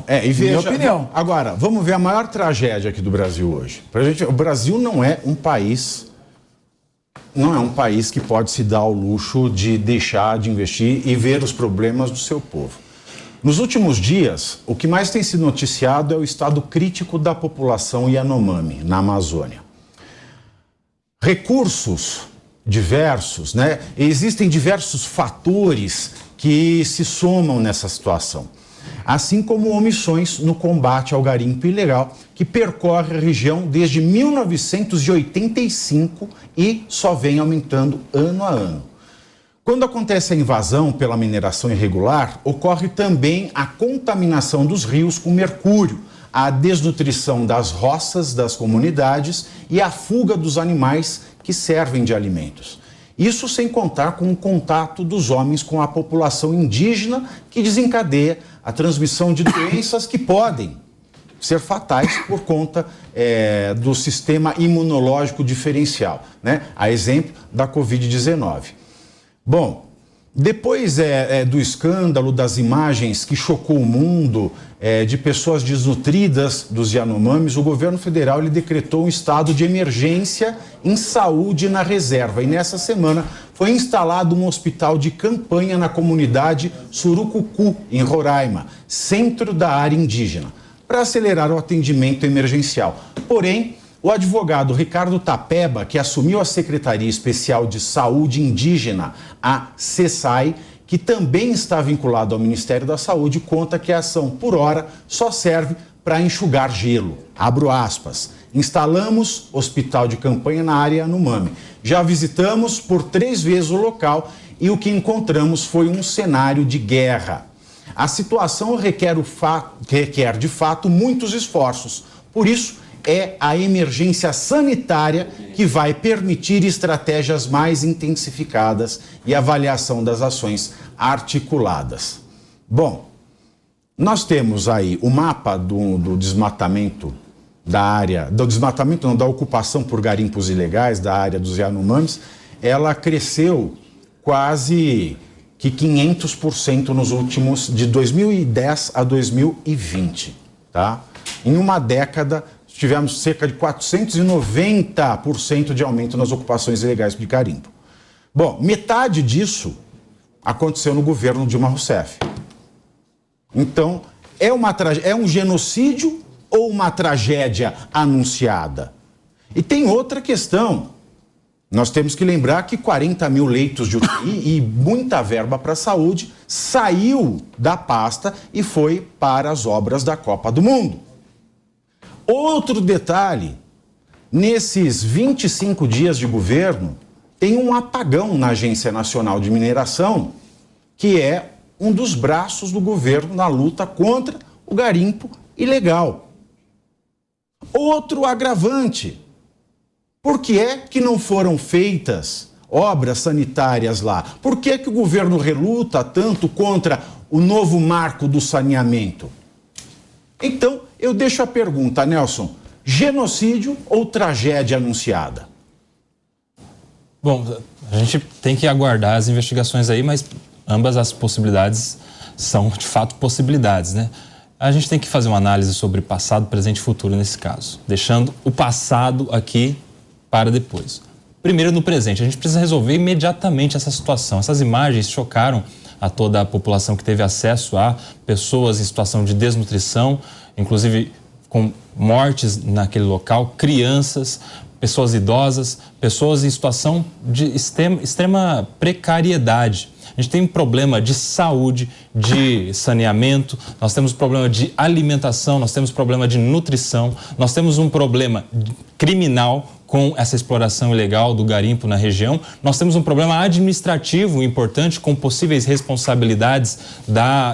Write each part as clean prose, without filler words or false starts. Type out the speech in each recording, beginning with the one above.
E veja, minha opinião. Agora, vamos ver a maior tragédia aqui do Brasil hoje. O Brasil não é um país que pode se dar ao luxo de deixar de investir e ver os problemas do seu povo. Nos últimos dias, o que mais tem sido noticiado é o estado crítico da população Yanomami, na Amazônia. Recursos diversos, né? Existem diversos fatores que se somam nessa situação, assim como omissões no combate ao garimpo ilegal, que percorre a região desde 1985 e só vem aumentando ano a ano. Quando acontece a invasão pela mineração irregular, ocorre também a contaminação dos rios com mercúrio, a desnutrição das roças das comunidades e a fuga dos animais que servem de alimentos. Isso sem contar com o contato dos homens com a população indígena, que desencadeia a transmissão de doenças que podem ser fatais por conta do sistema imunológico diferencial, né? A exemplo da Covid-19. Bom, depois do escândalo das imagens que chocou o mundo de pessoas desnutridas dos Yanomamis, o governo federal ele decretou um estado de emergência em saúde na reserva. E nessa semana foi instalado um hospital de campanha na comunidade Surucucu, em Roraima, centro da área indígena, para acelerar o atendimento emergencial. Porém, o advogado Ricardo Tapeba, que assumiu a Secretaria Especial de Saúde Indígena, a SESAI, que também está vinculado ao Ministério da Saúde, conta que a ação por hora só serve para enxugar gelo. Abro aspas. Instalamos hospital de campanha na área Yanomami. Já visitamos por 3 vezes o local e o que encontramos foi um cenário de guerra. A situação requer de fato muitos esforços. Por isso, é a emergência sanitária que vai permitir estratégias mais intensificadas e avaliação das ações articuladas. Bom, nós temos aí o mapa do desmatamento da área, da ocupação por garimpos ilegais da área dos Yanomamis. Ela cresceu quase que 500% nos últimos, de 2010 a 2020, tá? Em uma década, tivemos cerca de 490% de aumento nas ocupações ilegais de garimpo. Bom, metade disso aconteceu no governo Dilma Rousseff. Então, é um genocídio ou uma tragédia anunciada? E tem outra questão. Nós temos que lembrar que 40 mil leitos de UTI e muita verba para a saúde saiu da pasta e foi para as obras da Copa do Mundo. Outro detalhe, nesses 25 dias de governo, tem um apagão na Agência Nacional de Mineração, que é um dos braços do governo na luta contra o garimpo ilegal. Outro agravante, por que é que não foram feitas obras sanitárias lá? Por que é que o governo reluta tanto contra o novo marco do saneamento? Então, eu deixo a pergunta, Nelson, genocídio ou tragédia anunciada? Bom, a gente tem que aguardar as investigações aí, mas ambas as possibilidades são, de fato, possibilidades, né? A gente tem que fazer uma análise sobre passado, presente e futuro nesse caso, deixando o passado aqui para depois. Primeiro, no presente, a gente precisa resolver imediatamente essa situação. Essas imagens chocaram a toda a população que teve acesso a pessoas em situação de desnutrição, inclusive com mortes naquele local, crianças, pessoas idosas, pessoas em situação de extrema precariedade. A gente tem um problema de saúde, de saneamento, nós temos problema de alimentação, nós temos problema de nutrição, nós temos um problema criminal com essa exploração ilegal do garimpo na região. Nós temos um problema administrativo importante com possíveis responsabilidades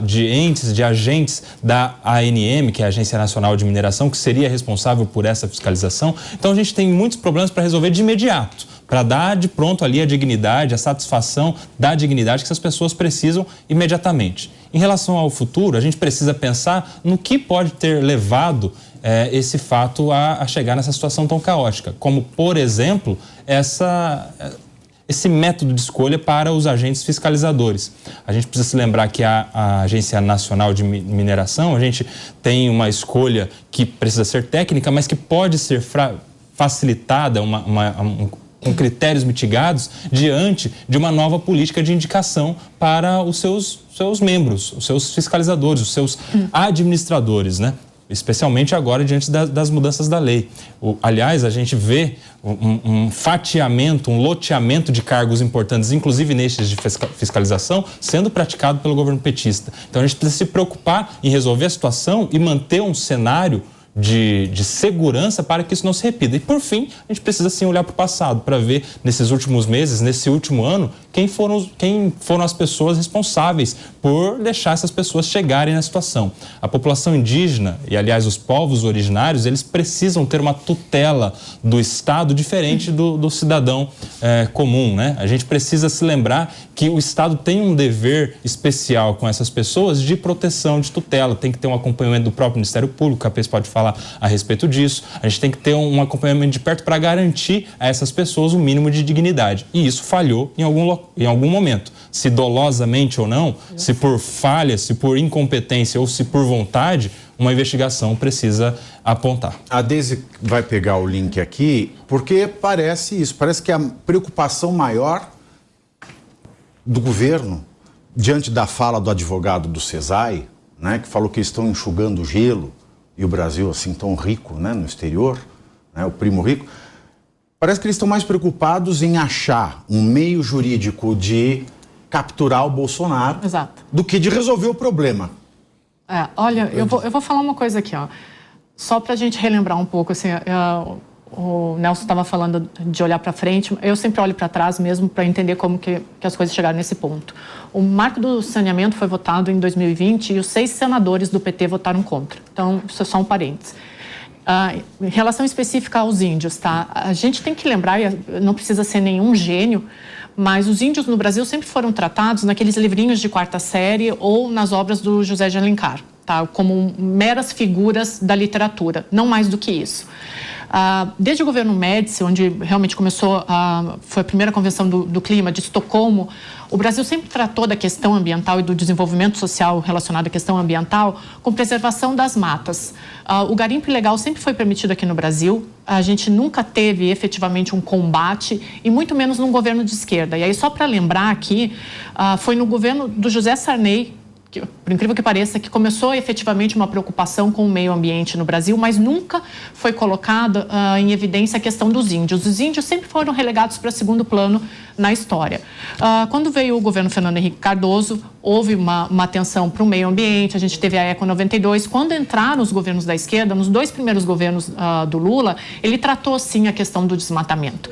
de entes, de agentes da ANM, que é a Agência Nacional de Mineração, que seria responsável por essa fiscalização. Então a gente tem muitos problemas para resolver de imediato, para dar de pronto ali a dignidade, a satisfação da dignidade que essas pessoas precisam imediatamente. Em relação ao futuro, a gente precisa pensar no que pode ter levado esse fato a chegar nessa situação tão caótica, como, por exemplo, esse método de escolha para os agentes fiscalizadores. A gente precisa se lembrar que a Agência Nacional de Mineração, a gente tem uma escolha que precisa ser técnica, mas que pode ser facilitada, com critérios mitigados, diante de uma nova política de indicação para os seus membros, os seus fiscalizadores, os seus administradores, né? Especialmente agora diante das mudanças da lei. Aliás, a gente vê um fatiamento, um loteamento de cargos importantes, inclusive nestes de fiscalização, sendo praticado pelo governo petista. Então a gente precisa se preocupar em resolver a situação e manter um cenário de segurança para que isso não se repita. E, por fim, a gente precisa, sim, olhar para o passado, para ver, nesses últimos meses, nesse último ano, quem foram as pessoas responsáveis por deixar essas pessoas chegarem na situação. A população indígena, e, aliás, os povos originários, eles precisam ter uma tutela do Estado diferente do cidadão comum, né? A gente precisa se lembrar que o Estado tem um dever especial com essas pessoas de proteção, de tutela. Tem que ter um acompanhamento do próprio Ministério Público, o Capês pode falar a respeito disso. A gente tem que ter um acompanhamento de perto para garantir a essas pessoas o mínimo de dignidade. E isso falhou em algum momento. Se dolosamente ou não, se por falha, se por incompetência ou se por vontade, uma investigação precisa apontar. A Deise vai pegar o link aqui, porque parece isso, parece que a preocupação maior do governo, diante da fala do advogado do CESAI, né, que falou que estão enxugando gelo, e o Brasil assim tão rico, né, no exterior, né, o primo rico, parece que eles estão mais preocupados em achar um meio jurídico de capturar o Bolsonaro. Exato. Do que de resolver o problema. Olha, eu vou falar uma coisa aqui, ó, só para a gente relembrar um pouco, assim, o Nelson estava falando de olhar para frente, eu sempre olho para trás mesmo para entender como que as coisas chegaram nesse ponto. O marco do saneamento foi votado em 2020 e os 6 senadores do PT votaram contra. Então, isso é só um parênteses. Em relação específica aos índios, tá? A gente tem que lembrar, e não precisa ser nenhum gênio, mas os índios no Brasil sempre foram tratados naqueles livrinhos de 4ª série ou nas obras do José de Alencar, tá? Como meras figuras da literatura, não mais do que isso. Desde o governo Médici, onde realmente começou, foi a primeira convenção do clima de Estocolmo, o Brasil sempre tratou da questão ambiental e do desenvolvimento social relacionado à questão ambiental com preservação das matas. O garimpo ilegal sempre foi permitido aqui no Brasil, a gente nunca teve efetivamente um combate e muito menos num governo de esquerda. E aí, só para lembrar aqui, foi no governo do José Sarney, que, por incrível que pareça, que começou efetivamente uma preocupação com o meio ambiente no Brasil, mas nunca foi colocada em evidência a questão dos índios. Os índios sempre foram relegados para segundo plano na história. Quando veio o governo Fernando Henrique Cardoso, houve uma atenção para o meio ambiente, a gente teve a Eco 92. Quando entraram os governos da esquerda, nos 2 primeiros governos do Lula, ele tratou sim a questão do desmatamento.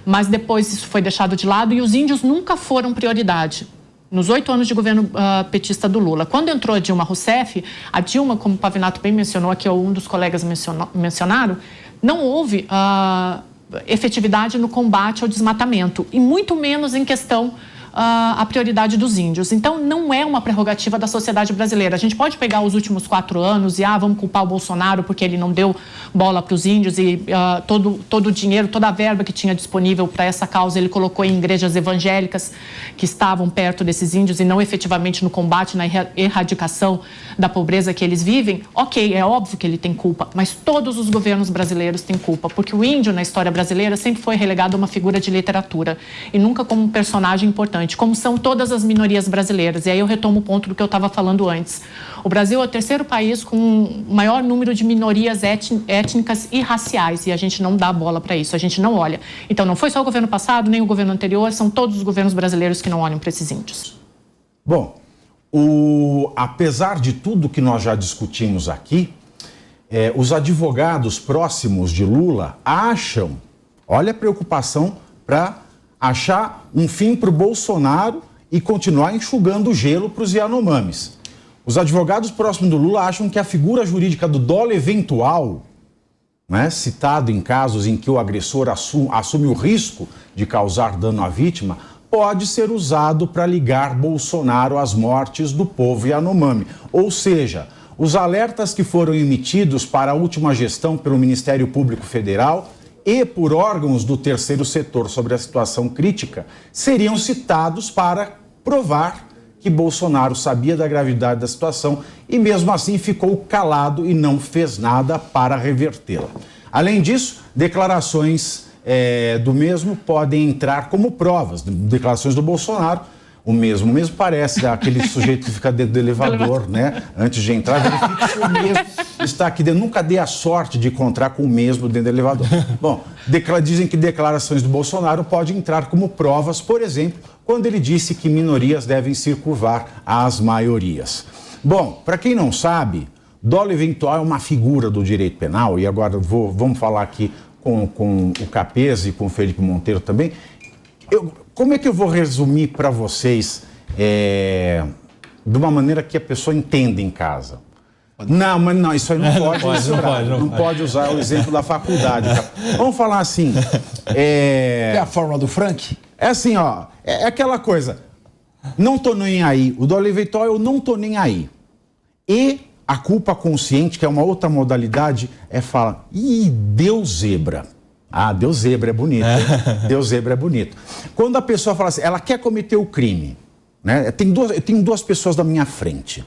Mas depois isso foi deixado de lado e os índios nunca foram prioridade nos 8 anos de governo petista do Lula. Quando entrou a Dilma Rousseff, a Dilma, como o Pavinato bem mencionou, aqui um dos colegas mencionaram, não houve efetividade no combate ao desmatamento e muito menos em questão a prioridade dos índios. Então, não é uma prerrogativa da sociedade brasileira. A gente pode pegar os últimos 4 anos e vamos culpar o Bolsonaro porque ele não deu bola para os índios e todo o dinheiro, toda a verba que tinha disponível para essa causa ele colocou em igrejas evangélicas que estavam perto desses índios e não efetivamente no combate, na erradicação da pobreza que eles vivem. Ok, é óbvio que ele tem culpa, mas todos os governos brasileiros têm culpa, porque o índio na história brasileira sempre foi relegado a uma figura de literatura e nunca como um personagem importante, como são todas as minorias brasileiras. E aí eu retomo o ponto do que eu estava falando antes. O Brasil é o 3º país com o maior número de minorias étnicas e raciais, e a gente não dá bola para isso, a gente não olha. Então, não foi só o governo passado, nem o governo anterior, são todos os governos brasileiros que não olham para esses índios. Bom, apesar de tudo que nós já discutimos aqui, os advogados próximos de Lula acham, olha a preocupação para achar um fim para o Bolsonaro e continuar enxugando o gelo para os Yanomamis. Os advogados próximos do Lula acham que a figura jurídica do dolo eventual, né, citado em casos em que o agressor assume o risco de causar dano à vítima, pode ser usado para ligar Bolsonaro às mortes do povo Yanomami. Ou seja, os alertas que foram emitidos para a última gestão pelo Ministério Público Federal e por órgãos do terceiro setor sobre a situação crítica seriam citados para provar que Bolsonaro sabia da gravidade da situação e mesmo assim ficou calado e não fez nada para revertê-la. Além disso, declarações do mesmo podem entrar como provas. Declarações do Bolsonaro, o mesmo parece aquele sujeito que fica dentro do elevador, né? Antes de entrar, verifica se o mesmo está aqui dentro. Nunca dei a sorte de encontrar com o mesmo dentro do elevador. Bom, dizem que declarações do Bolsonaro podem entrar como provas, por exemplo, quando ele disse que minorias devem se curvar às maiorias. Bom, para quem não sabe, dolo eventual é uma figura do direito penal, e agora vamos falar aqui com o Capês e com o Felipe Monteiro também. Como é que eu vou resumir para vocês de uma maneira que a pessoa entenda em casa? Não, mas não, isso aí não pode misturar. Não pode usar o exemplo da faculdade. Vamos falar assim. É a fórmula do Frank? É assim, ó. É aquela coisa. Não tô nem aí. O dolo eventual eu não tô nem aí. E a culpa consciente, que é uma outra modalidade, é falar, deu zebra. Ah, deu zebra, é bonito. Deu zebra, é bonito. Quando a pessoa fala assim, ela quer cometer o crime, né? Eu tenho duas pessoas na minha frente,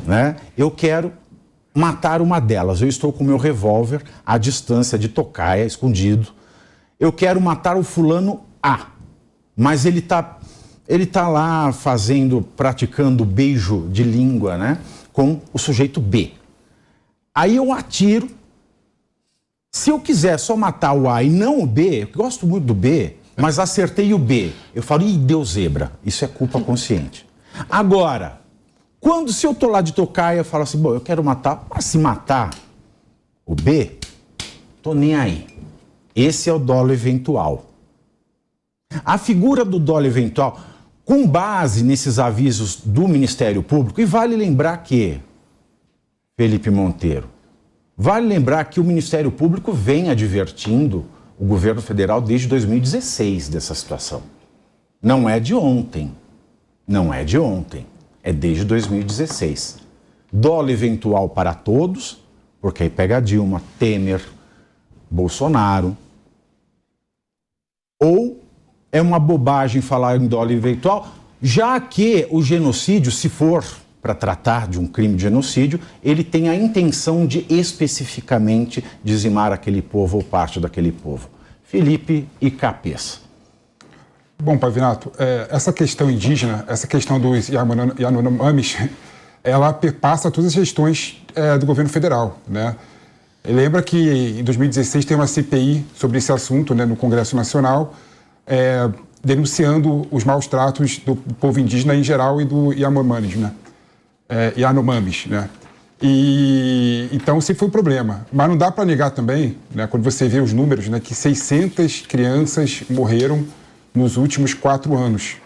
né? Eu quero matar uma delas. Eu estou com o meu revólver à distância de tocaia, escondido. Eu quero matar o fulano A, mas ele tá lá praticando beijo de língua, né? Com o sujeito B. Aí eu atiro. Se eu quiser só matar o A e não o B, eu gosto muito do B, mas acertei o B, eu falo, deu zebra. Isso é culpa consciente. Agora, se eu tô lá de tocaia, eu falo assim, bom, eu quero matar, mas se matar o B, tô nem aí. Esse é o dolo eventual. A figura do dolo eventual, com base nesses avisos do Ministério Público, e vale lembrar que, Felipe Monteiro, vale lembrar que o Ministério Público vem advertindo o governo federal desde 2016 dessa situação. Não é de ontem. Não é de ontem. É desde 2016. Dolo eventual para todos, porque aí pega Dilma, Temer, Bolsonaro. Ou é uma bobagem falar em dolo eventual, já que o genocídio, se for para tratar de um crime de genocídio, ele tem a intenção de especificamente dizimar aquele povo ou parte daquele povo. Felipe e Capês. Bom, Pavinato, essa questão indígena, essa questão dos Yanomamis, ela perpassa todas as gestões do governo federal, né? Lembra que em 2016 tem uma CPI sobre esse assunto, né, no Congresso Nacional, denunciando os maus tratos do povo indígena em geral e do Yanomamis, né? Yanomamis, né? E então sempre foi um problema. Mas não dá para negar também, né, quando você vê os números, né, que 600 crianças morreram nos últimos 4 anos.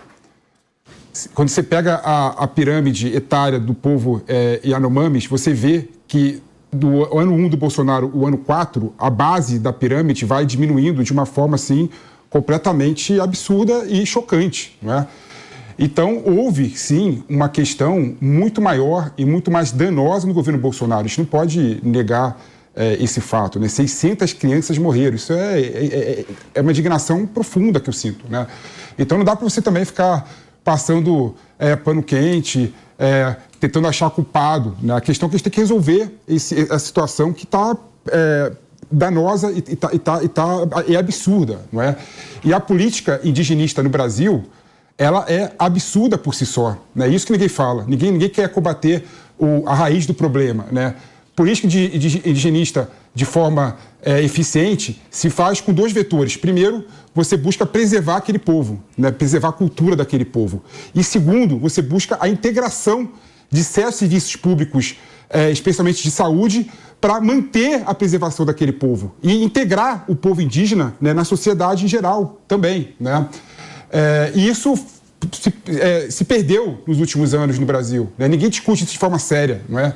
Quando você pega a pirâmide etária do povo Yanomamis, você vê que do ano 1 do Bolsonaro, o ano 4, a base da pirâmide vai diminuindo de uma forma assim completamente absurda e chocante, não é? Então, houve, sim, uma questão muito maior e muito mais danosa no governo Bolsonaro. A gente não pode negar esse fato, né? 600 crianças morreram. Isso é uma indignação profunda que eu sinto, né? Então, não dá para você também ficar passando pano quente, tentando achar culpado, né? A questão é que a gente tem que resolver a situação que está danosa e absurda, não é? E a política indigenista no Brasil, ela é absurda por si só, né? Isso que ninguém fala. Ninguém quer combater a raiz do problema, né? Política indigenista de forma eficiente se faz com 2 vetores. Primeiro, você busca preservar aquele povo, né? Preservar a cultura daquele povo. E segundo, você busca a integração de certos serviços públicos, especialmente de saúde, para manter a preservação daquele povo e integrar o povo indígena, né, na sociedade em geral também, né? E isso se perdeu nos últimos anos no Brasil. Né? Ninguém discute isso de forma séria, não é?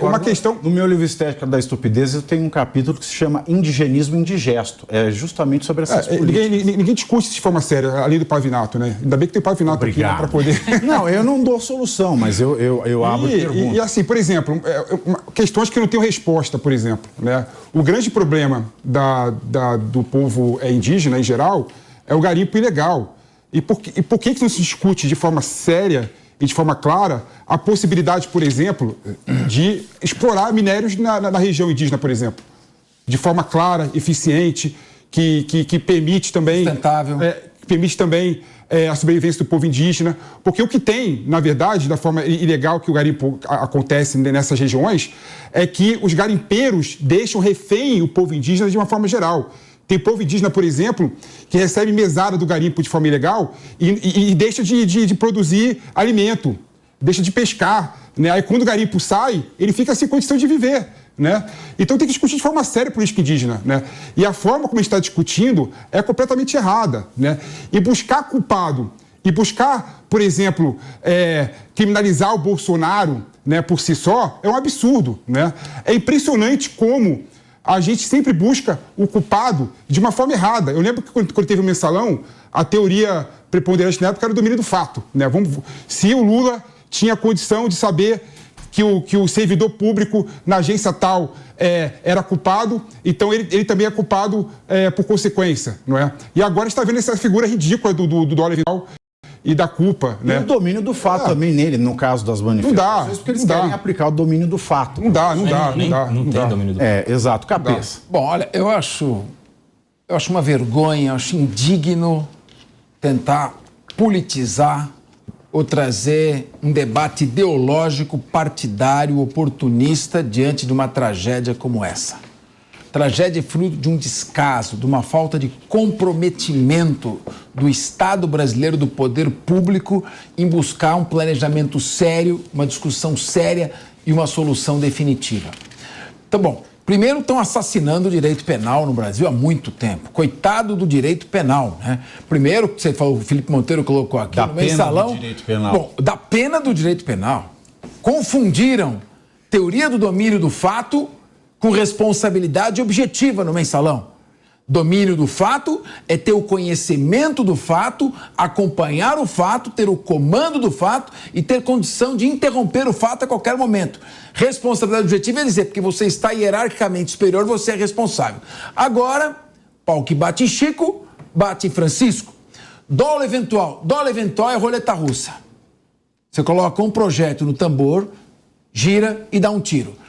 Uma questão... No meu livro Estética da Estupidez, eu tenho um capítulo que se chama Indigenismo Indigesto. É justamente sobre essas políticas. Ninguém discute isso de forma séria, além do Pavinato, né? Ainda bem que tem o Pavinato aqui, né, para poder... Não, eu não dou solução, mas eu abro perguntas. E assim, por exemplo, questões que não têm resposta, por exemplo. Né? O grande problema do povo indígena, em geral, é o garimpo ilegal. E por que não se discute de forma séria e de forma clara a possibilidade, por exemplo, de explorar minérios na região indígena, por exemplo? De forma clara, eficiente, que permite também... Sustentável. Permite também a sobrevivência do povo indígena. Porque o que tem, na verdade, da forma ilegal que o garimpo acontece nessas regiões, é que os garimpeiros deixam refém o povo indígena de uma forma geral. Tem povo indígena, por exemplo, que recebe mesada do garimpo de forma ilegal e deixa de produzir alimento, deixa de pescar. Né? Aí, quando o garimpo sai, ele fica sem condição de viver. Né? Então, tem que discutir de forma séria a política indígena. Né? E a forma como a gente está discutindo é completamente errada. Né? E buscar culpado, e buscar, por exemplo, criminalizar o Bolsonaro, né, por si só, é um absurdo. Né? É impressionante como a gente sempre busca o culpado de uma forma errada. Eu lembro que quando teve o Mensalão, a teoria preponderante na época era o domínio do fato. Né? Se o Lula tinha condição de saber que o servidor público na agência tal era culpado, então ele também é culpado por consequência. Não é? E agora a gente está vendo essa figura ridícula do dólar eventual e da culpa. E né? o domínio do fato também nele, no caso das manifestações. Não dá, porque eles querem aplicar o domínio do fato. Não dá. Não tem domínio do fato. Exato, Cabeça. Bom, olha, eu acho uma vergonha, eu acho indigno tentar politizar ou trazer um debate ideológico, partidário, oportunista diante de uma tragédia como essa. Tragédia é fruto de um descaso, de uma falta de comprometimento do Estado brasileiro, do poder público, em buscar um planejamento sério, uma discussão séria e uma solução definitiva. Então, bom, primeiro estão assassinando o direito penal no Brasil há muito tempo. Coitado do direito penal, né? Primeiro, você falou, o Felipe Monteiro colocou aqui no mensalão... Da pena do direito penal. Bom, da pena do direito penal. Confundiram teoria do domínio do fato com responsabilidade objetiva no mensalão. Domínio do fato é ter o conhecimento do fato, acompanhar o fato, ter o comando do fato e ter condição de interromper o fato a qualquer momento. Responsabilidade objetiva é dizer, porque você está hierarquicamente superior, você é responsável. Agora, pau que bate em Chico, bate em Francisco. Dolo eventual é roleta russa. Você coloca um projétil no tambor, gira e dá um tiro.